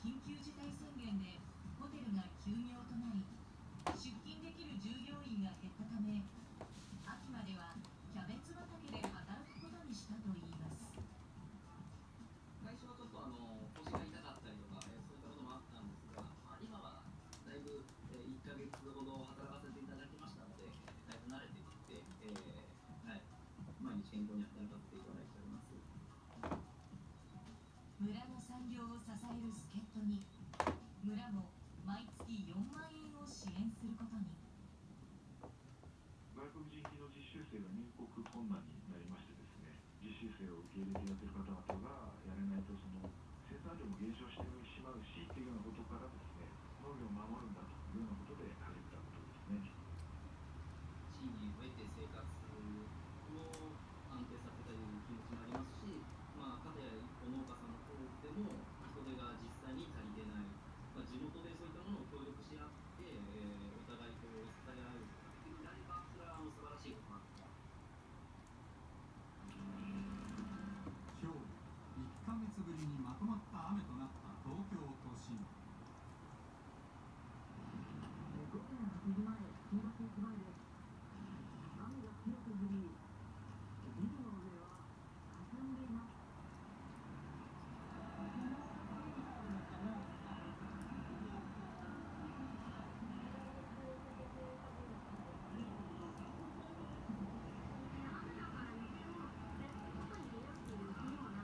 緊急事態宣言でホテルが休業となり、出勤できる従業員が減ったため、秋まではキャベツ畑で働くことにしたといいます。最初はちょっと腰が痛かったりとか、そういったこともあったんですが、今はだいぶ、1ヶ月ほど働かせていただきましたので、だいぶ慣れてきて、はい、毎日健康に働かせていただいております。村の産業を支える助っ人に、村も毎月4万円を支援することに。外国人技能実習生が入国困難になりましてですね、実習生を受け入れてやっている方々がやれないと、その生産量も減少してしまうしっていうようなことからです